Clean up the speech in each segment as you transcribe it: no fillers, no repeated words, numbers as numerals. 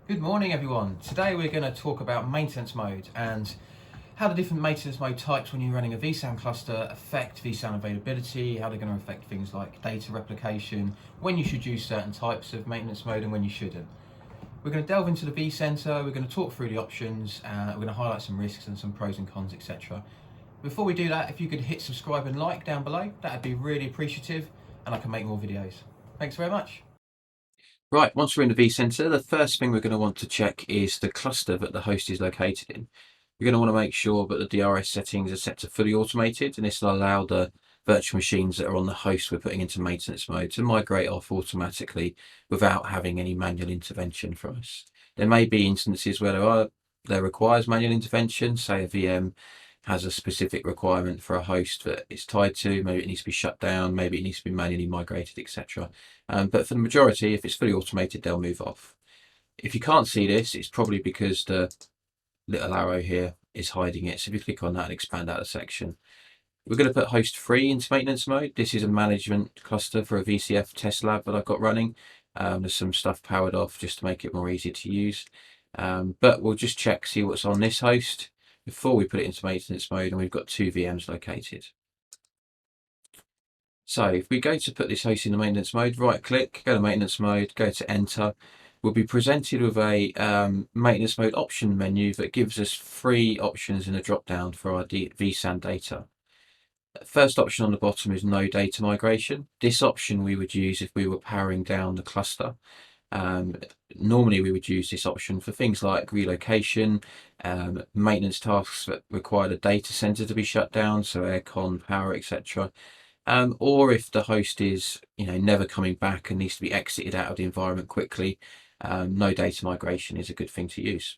Good morning everyone. Today we're going to talk about maintenance mode and how the different maintenance mode types when you're running a vSAN cluster affect vSAN availability, how they're going to affect things like data replication, when you should use certain types of maintenance mode and when you shouldn't. We're going to delve into the vCenter, we're going to talk through the options, we're going to highlight some risks and some pros and cons, etc. Before we do that, if you could hit subscribe and like down below, that would be really appreciative and I can make more videos. Thanks very much. Right, once we're in the vCenter, the first thing we're going to want to check is the cluster that the host is located in. You're going to want to make sure that the DRS settings are set to fully automated, and this will allow the virtual machines that are on the host we're putting into maintenance mode to migrate off automatically without having any manual intervention from us. There may be instances where there requires manual intervention, say a VM has a specific requirement for a host that it's tied to, maybe it needs to be shut down, maybe it needs to be manually migrated, etc. But for the majority, if it's fully automated, they'll move off. If you can't see this, it's probably because the little arrow here is hiding it. So if you click on that and expand out the section, we're going to put host 3 into maintenance mode. This is a management cluster for a VCF test lab that I've got running. There's some stuff powered off just to make it more easy to use. But we'll just check, see what's on this host before we put it into maintenance mode, and we've got 2 VMs located. So if we go to put this host in the maintenance mode, right click, go to maintenance mode, go to enter, we'll be presented with a maintenance mode option menu that gives us 3 options in a drop down for our vSAN data. First option on the bottom is no data migration. This option we would use if we were powering down the cluster. Normally we would use this option for things like relocation, maintenance tasks that require the data center to be shut down, so aircon, power, etc. Or if the host is never coming back and needs to be exited out of the environment quickly, no data migration is a good thing to use.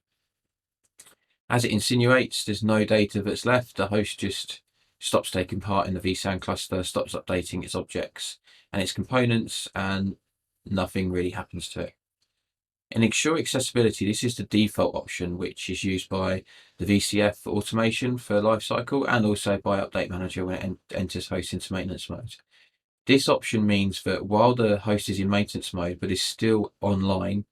As it insinuates, there's no data that's left. The host just stops taking part in the vSAN cluster, stops updating its objects and its components, and nothing really happens to it. In Ensure Accessibility, this is the default option, which is used by the VCF automation for lifecycle and also by Update Manager when it enters host into maintenance mode. This option means that while the host is in maintenance mode but is still online,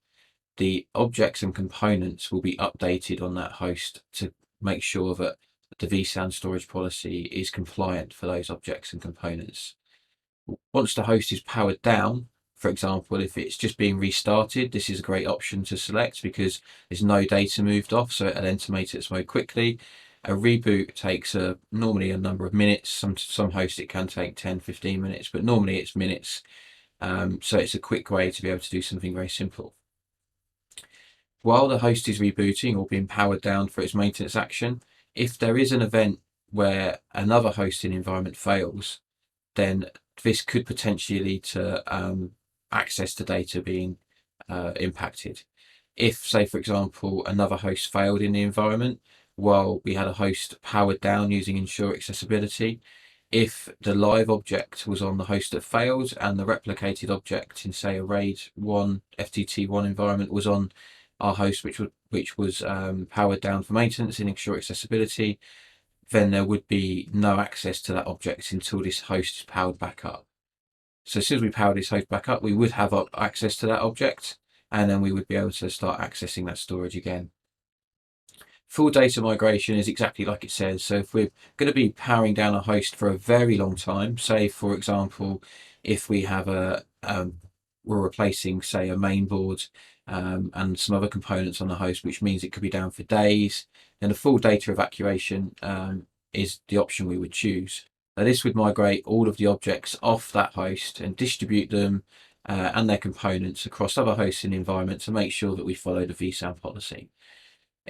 the objects and components will be updated on that host to make sure that the vSAN storage policy is compliant for those objects and components. Once the host is powered down, for example, if it's just being restarted, this is a great option to select because there's no data moved off, so it'll enter maintenance mode quickly. A reboot takes normally a number of minutes. Some hosts it can take 10-15 minutes, but normally it's minutes. So it's a quick way to be able to do something very simple. While the host is rebooting or being powered down for its maintenance action, if there is an event where another hosting environment fails, then this could potentially lead to access to data being impacted. If, say, for example, another host failed in the environment while we had a host powered down using Ensure Accessibility, if the live object was on the host that failed and the replicated object in, say, a RAID 1 FTT1 environment was on our host, which was powered down for maintenance and Ensure Accessibility, then there would be no access to that object until this host is powered back up. So as soon as we power this host back up, we would have access to that object, and then we would be able to start accessing that storage again. Full data migration is exactly like it says. So if we're going to be powering down a host for a very long time, say for example, if we have we're replacing, say, a main board and some other components on the host, which means it could be down for days, then a full data evacuation is the option we would choose. Now this would migrate all of the objects off that host and distribute them and their components across other hosts in the environment to make sure that we follow the vSAN policy.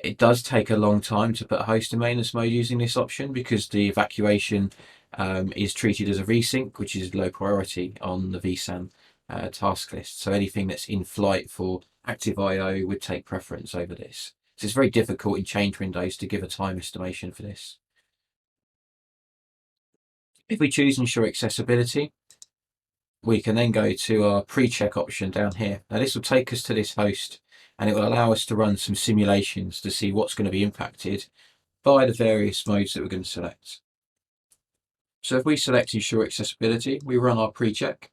It does take a long time to put a host in maintenance mode using this option because the evacuation is treated as a resync, which is low priority on the vSAN task list. So anything that's in flight for active I/O would take preference over this. So it's very difficult in change windows to give a time estimation for this. If we choose Ensure Accessibility, we can then go to our pre-check option down here. Now this will take us to this host and it will allow us to run some simulations to see what's going to be impacted by the various modes that we're going to select. So if we select Ensure Accessibility, we run our pre-check.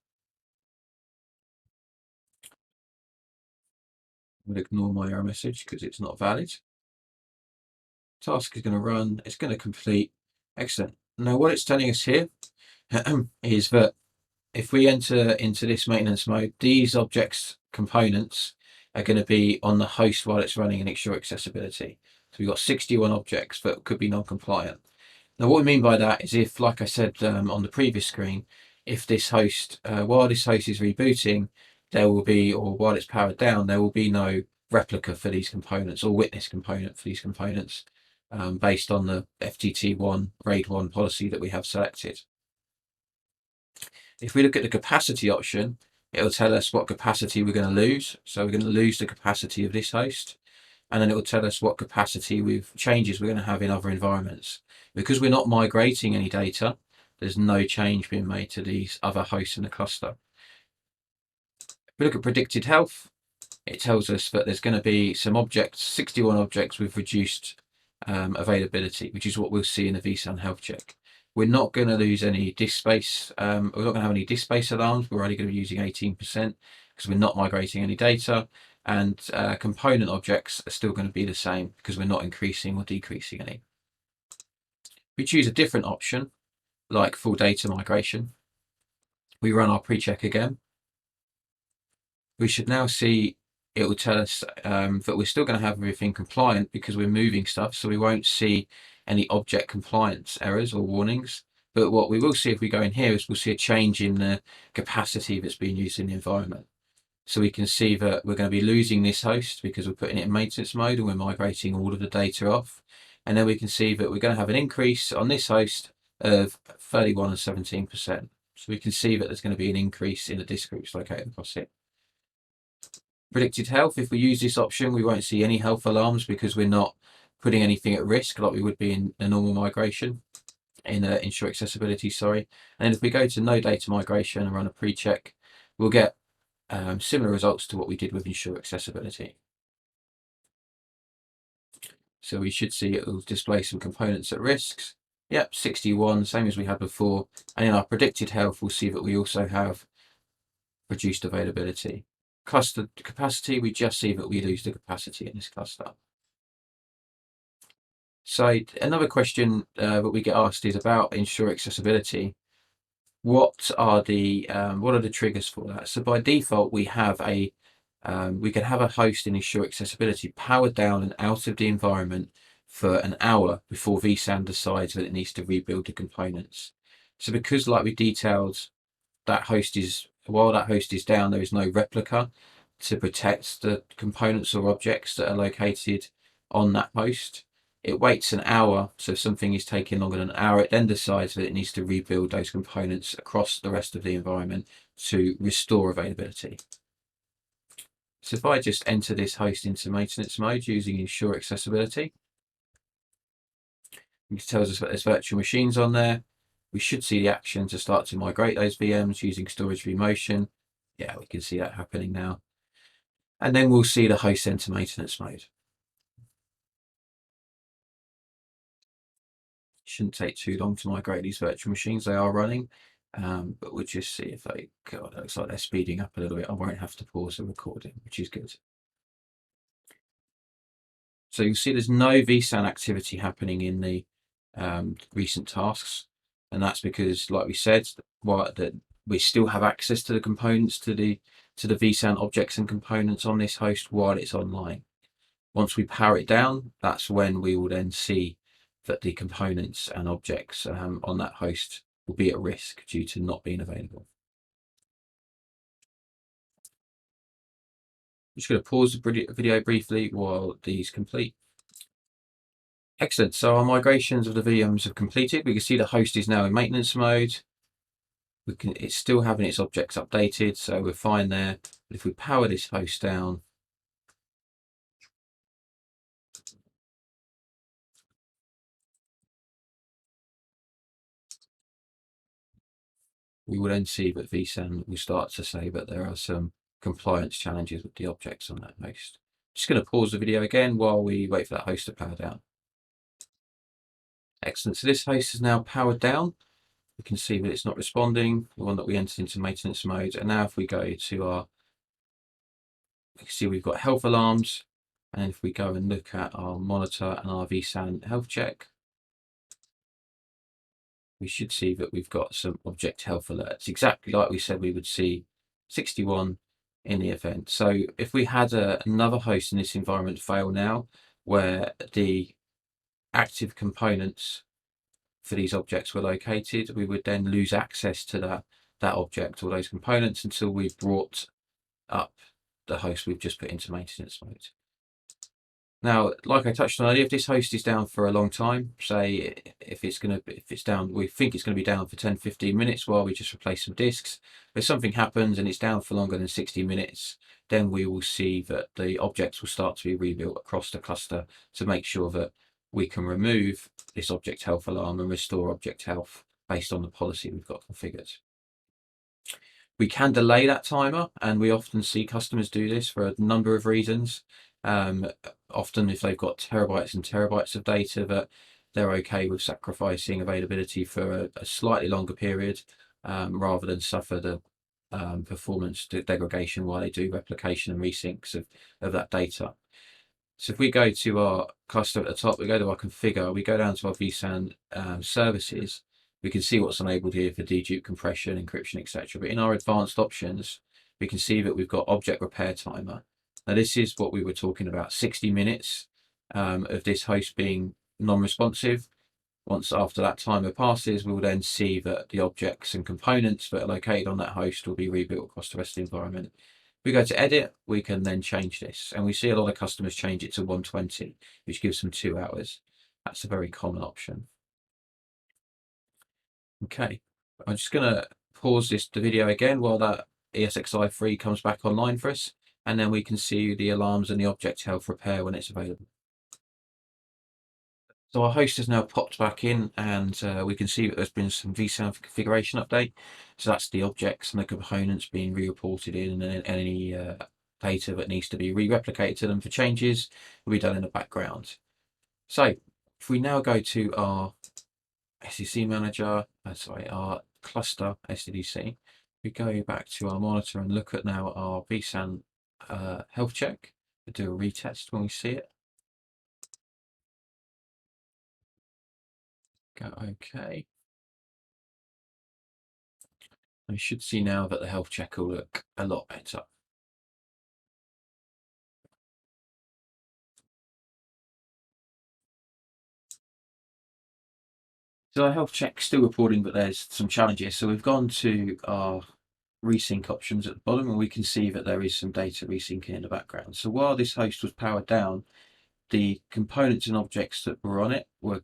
We'll ignore my error message because it's not valid. Task is going to run, it's going to complete. Excellent. Now what it's telling us here is that if we enter into this maintenance mode, these objects components are going to be on the host while it's running and ensure accessibility. So we've got 61 objects that could be non-compliant. Now what we mean by that is if, like I said on the previous screen, if this host, while this host is rebooting, there will be, or while it's powered down, there will be no replica for these components or witness component for these components based on the FTT1 RAID 1 policy that we have selected. If we look at the capacity option, it'll tell us what capacity we're going to lose. So we're going to lose the capacity of this host, and then it will tell us what capacity changes we're going to have in other environments. Because we're not migrating any data, there's no change being made to these other hosts in the cluster. If we look at predicted health, it tells us that there's going to be some objects, 61 objects with reduced availability, which is what we'll see in the vSAN health check. We're not going to lose any disk space. We're not going to have any disk space alarms. We're only going to be using 18% because we're not migrating any data. And component objects are still going to be the same because we're not increasing or decreasing any. We choose a different option, like full data migration. We run our pre-check again. We should now see it will tell us that we're still going to have everything compliant because we're moving stuff, so we won't see any object compliance errors or warnings. But what we will see if we go in here is we'll see a change in the capacity that's being used in the environment. So we can see that we're going to be losing this host because we're putting it in maintenance mode and we're migrating all of the data off. And then we can see that we're going to have an increase on this host of 31 and 17%. So we can see that there's going to be an increase in the disk groups located across here. Predicted health, if we use this option, we won't see any health alarms because we're not putting anything at risk like we would be in a normal migration, in ensure accessibility, sorry. And if we go to no data migration and run a pre-check, we'll get similar results to what we did with ensure accessibility. So we should see it will display some components at risks. Yep, 61, same as we had before. And in our predicted health, we'll see that we also have reduced availability. Cluster capacity, we just see that we lose the capacity in this cluster. So another question that we get asked is about ensure accessibility. What are the triggers for that? So by default, we have we can have a host in ensure accessibility powered down and out of the environment for an hour before vSAN decides that it needs to rebuild the components. So because, like we detailed, while that host is down, there is no replica to protect the components or objects that are located on that host. It waits an hour, so if something is taking longer than an hour, it then decides that it needs to rebuild those components across the rest of the environment to restore availability. So if I just enter this host into maintenance mode using ensure accessibility, it tells us that there's virtual machines on there. We should see the action to start to migrate those VMs using storage vMotion. Yeah, we can see that happening now. And then we'll see the host enter maintenance mode. Shouldn't take too long to migrate these virtual machines. They are running, but we'll just see if they, God, it looks like they're speeding up a little bit. I won't have to pause the recording, which is good. So you'll see there's no vSAN activity happening in the recent tasks. And that's because, like we said, we still have access to the components, to the vSAN objects and components on this host while it's online. Once we power it down, that's when we will then see that the components and objects on that host will be at risk due to not being available. I'm just going to pause the video briefly while these complete. Excellent. So our migrations of the VMs have completed. We can see the host is now in maintenance mode. It's still having its objects updated, so we're fine there. But if we power this host down, we will then see that vSAN will start to say that there are some compliance challenges with the objects on that host. Just going to pause the video again while we wait for that host to power down. Excellent. So this host is now powered down. We can see that it's not responding, the one that we entered into maintenance mode. And now if we go to our we can see we've got health alarms. And if we go and look at our monitor and our vSAN health check, we should see that we've got some object health alerts, exactly like we said we would see 61 in the event. So if we had another host in this environment fail now, where the active components for these objects were located, we would then lose access to that object or those components until we've brought up the host we've just put into maintenance mode. Now, like I touched on earlier, if this host is down for a long time, say if it's down, we think it's going to be down for 10-15 minutes while we just replace some disks. If something happens and it's down for longer than 60 minutes, then we will see that the objects will start to be rebuilt across the cluster to make sure that we can remove this object health alarm and restore object health based on the policy we've got configured. We can delay that timer, and we often see customers do this for a number of reasons. Often if they've got terabytes and terabytes of data, that they're okay with sacrificing availability for a slightly longer period, rather than suffer the performance degradation while they do replication and resyncs of that data. So if we go to our cluster at the top, we go to our configure, we go down to our vSAN services, we can see what's enabled here for dedupe compression, encryption, etc. But in our advanced options, we can see that we've got object repair timer. Now this is what we were talking about, 60 minutes of this host being non-responsive. Once after that timer passes, we'll then see that the objects and components that are located on that host will be rebuilt across the rest of the environment. If we go to edit, we can then change this. And we see a lot of customers change it to 120, which gives them 2 hours. That's a very common option. Okay, I'm just going to pause the video again while that ESXi3 comes back online for us, and then we can see the alarms and the object health repair when it's available. So our host has now popped back in, and we can see that there's been some vSAN configuration update. So that's the objects and the components being re-reported in, and any data that needs to be re-replicated to them for changes will be done in the background. So if we now go to our SDC manager, our cluster SDDC, we go back to our monitor and look at now our vSAN health check. We do a retest when we see it. Go OK. We should see now that the health check will look a lot better. So our health check's still reporting that there's some challenges. So we've gone to our resync options at the bottom, and we can see that there is some data resyncing in the background. So while this host was powered down, the components and objects that were on it were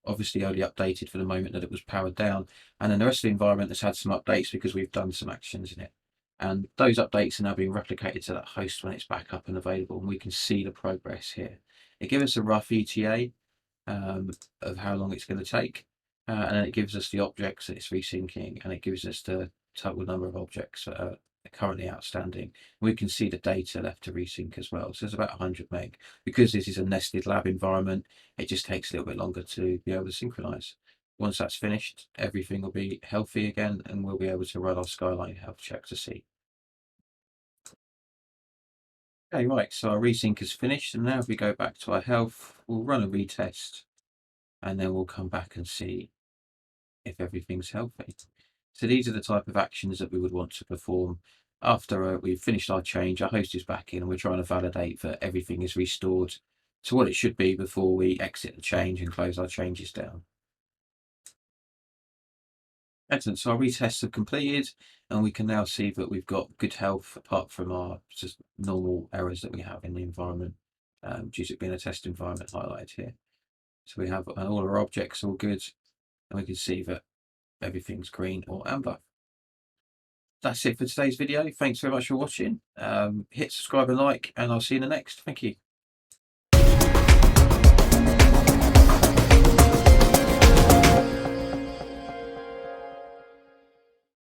obviously only updated for the moment that it was powered down. And then the rest of the environment has had some updates because we've done some actions in it. And those updates are now being replicated to that host when it's back up and available. And we can see the progress here. It gives us a rough ETA of how long it's going to take. And then it gives us the objects that it's resyncing, and it gives us the total number of objects that are currently outstanding. We can see the data left to resync as well. So it's about 100 meg. Because this is a nested lab environment, it just takes a little bit longer to be able to synchronize. Once that's finished, everything will be healthy again, and we'll be able to run our Skyline health check to see. Okay, right, so our resync is finished, and now if we go back to our health, we'll run a retest, and then we'll come back and see if everything's healthy. So these are the type of actions that we would want to perform after we've finished our change, our host is back in, and we're trying to validate that everything is restored to what it should be before we exit the change and close our changes down. Excellent, so our retests have completed, and we can now see that we've got good health apart from our just normal errors that we have in the environment, due to it being a test environment highlighted here. So we have all our objects all good, and we can see that everything's green or amber. That's it for today's video. Thanks very much for watching. Hit subscribe and like, and I'll see you in the next. Thank you.